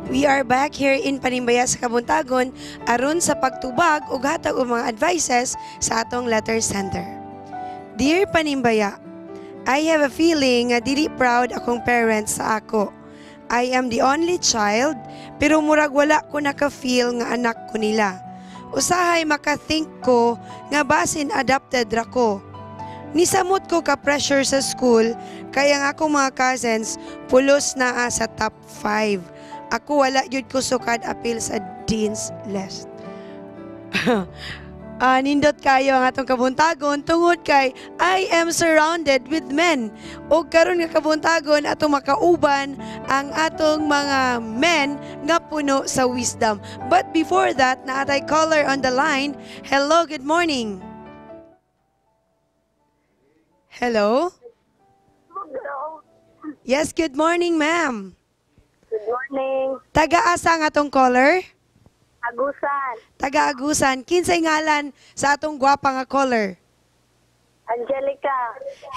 We are back here in Panimbaya sa Kabuntagon aron sa pagtubag ug hatag og mga advices sa atong letter center. Dear Panimbaya, I have a feeling nga dili proud akong parents sa ako. I am the only child pero murag wala ko naka-feel nga anak ko nila. Usahay maka-think ko nga basin adopted ra ko. Nisamot ko ka-pressure sa school kaya nga akong mga cousins pulos na sa top 5. Ako wala yun ko sukad appeal sa Dean's List. Nindot kayo ang atong kabuntagon tungod kay I am surrounded with men. O karon nga kabuntagon atong makauban ang atong mga men nga puno sa wisdom. But before that, naatay caller on the line. Hello, good morning. Hello? Hello. Yes, good morning, ma'am. Good morning. Taga-asa nga atong caller? Agusan. Taga-Agusan. Kinsay ngalan sa atong gwapa nga caller? Angelica.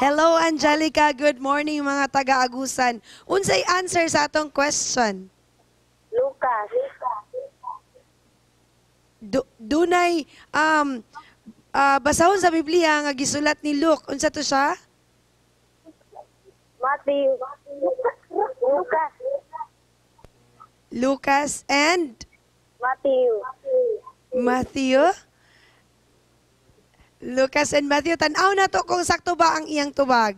Hello, Angelica. Good morning, mga taga-Agusan. Unsay answer sa atong question? Lucas. Dunay, basahon sa Biblia nga gisulat ni Luke. Unsa to siya? Matthew. Lucas. Lucas and Matthew. Matthew? Lucas and Matthew. Tanaw na to kung sakto ba ang iyang tubag.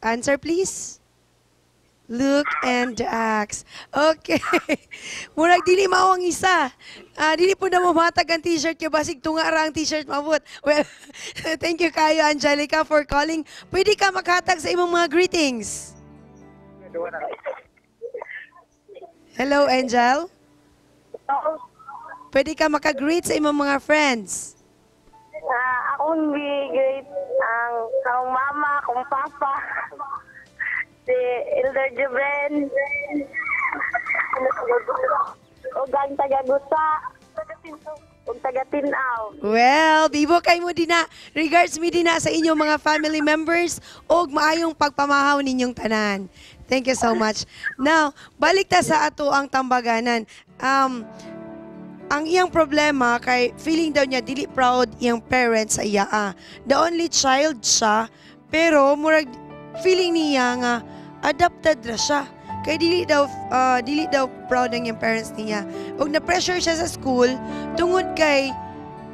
Answer please. Luke and Acts. Okay. Murag dili mao ang isa. Dili po na mamatag ang t-shirt kaya basig tunga ra ang t-shirt mabot. Well, thank you kayo Angelica for calling. Pwede ka maghatag sa imong mga greetings. Hello Angel. Pwede ka maka-greet sa imong mga friends. Akong great ang akong mama, akong papa. Si Elder Jubren. O gang taga-gusa. O taga-tinaw. Well, bibo kay mo dina. Regards mi dina sa inyong mga family members og maayong pagpamahaw ninyong tanan. Thank you so much. Now, balik ta sa ato ang tambaganan. Ang iyang problema kay feeling daw niya dili proud iyang parents sa iya. The only child siya, pero murag feeling niya nga adopted ra siya. Kay dili daw proud ang iyang parents niya. Og na-pressure siya sa school tungod kay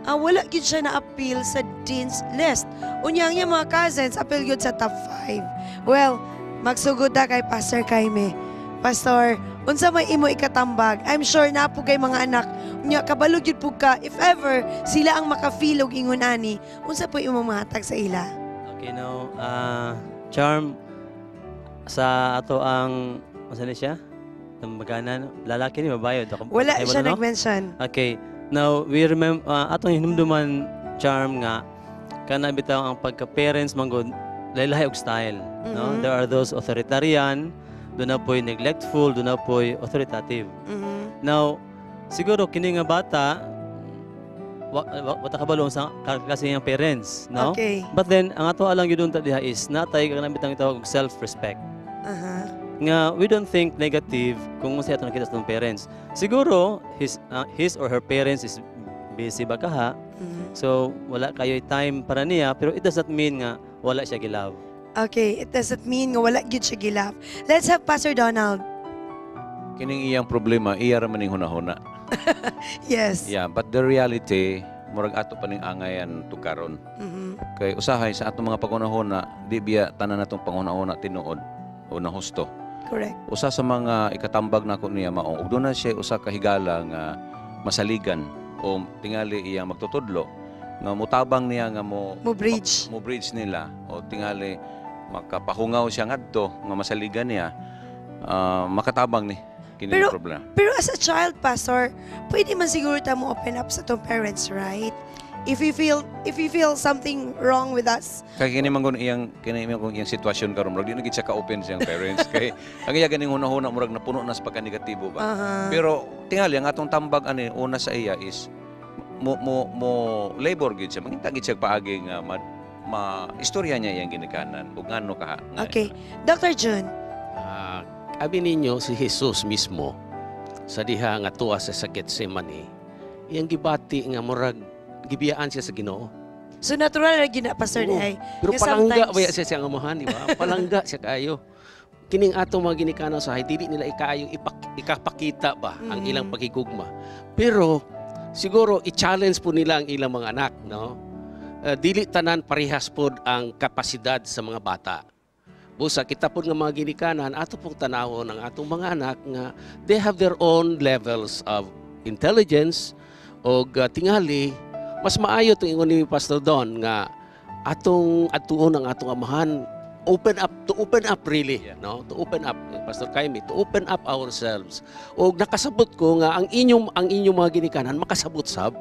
wala gyud siya na-appeal sa Dean's List. Unya ang iyang mga cousins appeal gyud sa top 5. Well, magsugod na kay Pastor Jaime. Pastor, unsa may imo ikatambag? I'm sure na po kay mga anak unya kabalo gyud pug ka if ever sila ang makafeel og ingon ani. Unsa po imo mahatag sa ila? Okay, now, Charm, sa ato ang, masan siya? Tambaganan, lalaki ni mabayod. Wala siya nag-mention. Okay, now, we remember, atong hinumduman, Charm, nga, kana bitaw ang pagka-parents, manggod, lahi-lahi og style. No? There are those authoritarian, doon na po'y neglectful, doon na po'y authoritative. Now, siguro, kini nga bata, wata kabalo sa kasi yung parents, no? Okay. But then, ang ato alang yun diha is, natay ka nabitang itawag og self-respect. Nga, we don't think negative kung siya ito nakita sa itong parents. Siguro, his or her parents is busy ba kaha, so wala kayo time para niya, pero it does not mean nga wala siya gilove. Okay, it doesn't mean nga wala gyud siya gilove. Let's have Pastor Donald. Kining iyang problema, iya ra maning hunahuna. Yes. Yeah, but the reality, murag ato pa ning angayan tukaron. Kay usahay sa atong mga pagunahuna, di biya tanan natong pangunahuna tinuod o na husto. Correct. Usa sa mga ikatambag nako niya mao, ug doon na siya usa ka higala nga masaligan o tingali iyang magtutudlo nga mutabang niya nga mo bridge nila o tingali makapahungaw siya ngadto nga masaligan niya, makatabang ni kini problema. Pero as a child, Pastor, pwede man siguro ta mo open up sa tong parents, right? If you feel something wrong with us. Kaya kini man kung iyang sitwasyon karon, murag di na gid siya ka-open siyang parents kay ang iya ganing hunahuna murag napuno na sa pagka-negatibo ba. Pero tingali ang atong tambag ani una sa iya is mo labor gid siya, mangita gid siya paagi nga istorya niya iyang ginikanan ug ngano ka. Okay. Dr. June. Abi ninyo si Jesus mismo sa diha nga tuwa sa Getsemani. Iyang gibati nga murag gibiyaan siya sa Ginoo. So natural na gina Pastor Oo. Day. Pero Nga palangga sometimes- baya siya siyang amahan, di ba? Palangga siya kayo. Kining atong mga ginikanan sa dili nila ikaayo ikapakita ba ang ilang pagigugma. Pero siguro i-challenge po nila ang ilang mga anak, no? Dili tanan parehas pod ang kapasidad sa mga bata. Busa kita pod nga mga ginikanan ato pong tanawon ang atong mga anak nga they have their own levels of intelligence o tingali mas maayo itong ingon ni Pastor Don nga atong atuon ang atong amahan open up really, no? To open up, Pastor Kaimi, to open up ourselves. O nakasabot ko nga ang inyong mga ginikanan makasabot sab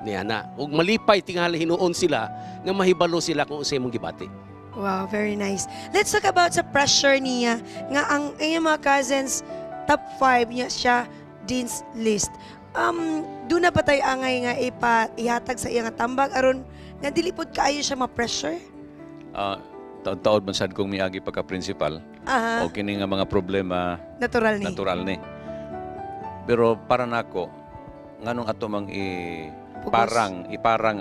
niya na. Og malipay tingali hinuon sila nga mahibalo sila kung unsay mong gibati. Wow, very nice. Let's talk about sa pressure niya nga ang iyang mga cousins top 5 niya siya Dean's List. Doon na ba tayo angay nga ihatag sa iyang tambag aron nga dili pod kaayo siya ma-pressure? Taon-taon man sad kong miagi pagka-principal Aha, o kini nga mga problema natural ni. natural ni. Pero para nako nganong ato mang iparang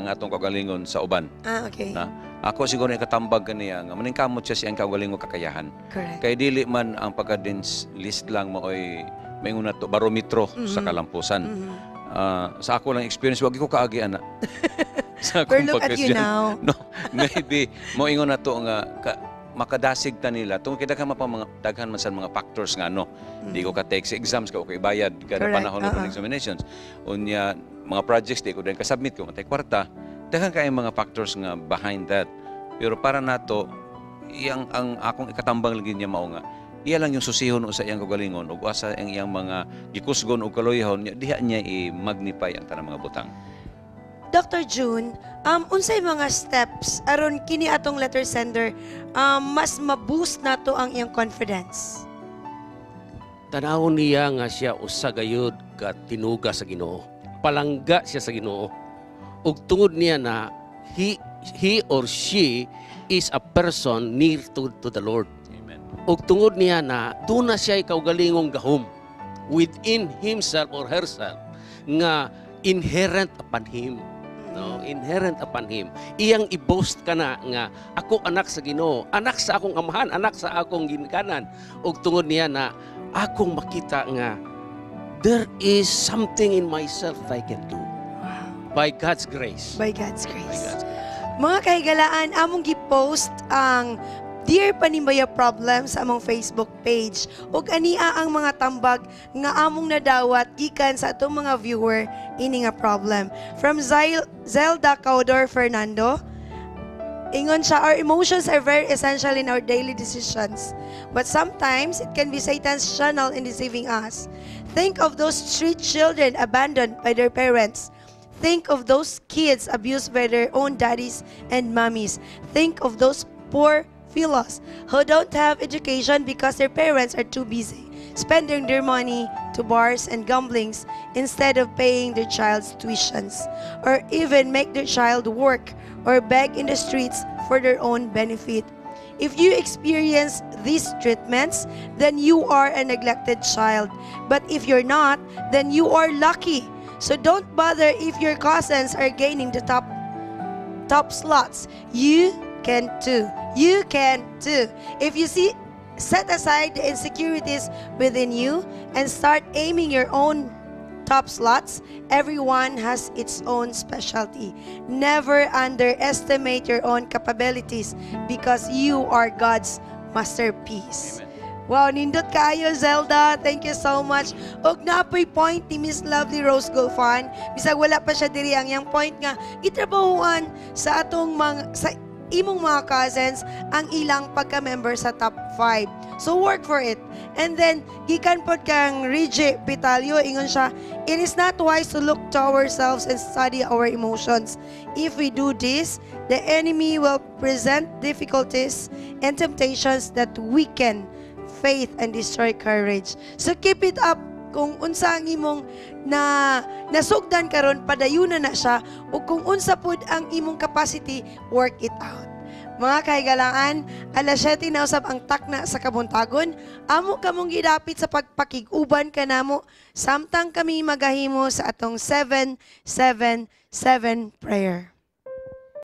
ang atong kagalingon sa uban. Okay. Na ako siguro ikatambag kaniya nga maningkamot siya siyang kagalingon kakayahan. Correct. Kay dili man ang pagka-Dean's List lang mo ay maingon na to barometro sa kalampusan. Sa ako lang experience wag ko kaagi ana. Sa Pero akong look at you pagkasyan. now. No, maybe mo ingon na to nga makadasig ta nila tungod kay daghan man sa mga factors nga no. Di ko ka take sa exams ka o kay bayad kada Correct, panahon ng examinations. Unya mga projects di ko din ka-submit ko matay kwarta. Daghan kay mga factors nga behind that. Pero para nato iyang ang akong ikatambang lagi niya mao nga iya lang yung susihon sa iyang kagalingon ug asa ang iyang mga gikusgon ug kaluyahon diha niya i-magnify ang tanang mga butang. Dr. June, unsay mga steps aron kini atong letter sender mas ma-boost nato ang iyang confidence? Tanawon niya nga siya usa gayud ka tinuga sa Ginoo. Palangga siya sa Ginoo. Ug tungod niya na he or she is a person near to the Lord. Amen. Ug tungod niya na doon na siya kaugalingong gahom within himself or herself nga inherent upon him. No, inherent upon him. Iyang i-boast ka na nga ako anak sa Ginoo, anak sa akong amahan, anak sa akong ginikanan. Ug tungod niya na akong makita nga there is something in myself that I can do Wow. by God's grace. By God's By grace. God's grace. Mga kahigalaan, among gi-post ang Dear Panimbaya Problem sa among Facebook page. Ug ania ang mga tambag nga among nadawat gikan sa atong mga viewer ini nga problem. From Zelda Caudor Fernando, ingon siya, our emotions are very essential in our daily decisions. But sometimes, it can be Satan's channel in deceiving us. Think of those street children abandoned by their parents. Think of those kids abused by their own daddies and mommies. Think of those poor fellows who don't have education because their parents are too busy spending their money to bars and gamblings instead of paying their child's tuitions, or even make their child work or beg in the streets for their own benefit. If you experience these treatments, then you are a neglected child. But if you're not, then you are lucky. So don't bother if your cousins are gaining the top slots. You can too. You can too. If you set aside the insecurities within you and start aiming your own top slots, everyone has its own specialty. Never underestimate your own capabilities because you are God's masterpiece. Amen. Wow, nindot kayo, Zelda. Thank you so much. Og napoy point ni Miss Lovely Rose Golfan. Bisag wala pa siya diri ang yang point nga itrabahuan sa atong sa imong mga cousins ang ilang pagka-member sa top 5. So work for it. And then gikan pod kang Rigi Pitalio, ingon siya, it is not wise to look to ourselves and study our emotions. If we do this, the enemy will present difficulties and temptations that weaken faith and destroy courage. So keep it up. Kung unsa ang imong nasugdan karon, padayunan na siya, o kung unsa pud ang imong capacity, work it out. Mga kahigalaan, alas 7 na usab ang takna sa kabuntagon. Amo kamong gidapit sa pagpakiguban kanamo samtang kami magahimo sa atong 777 prayer.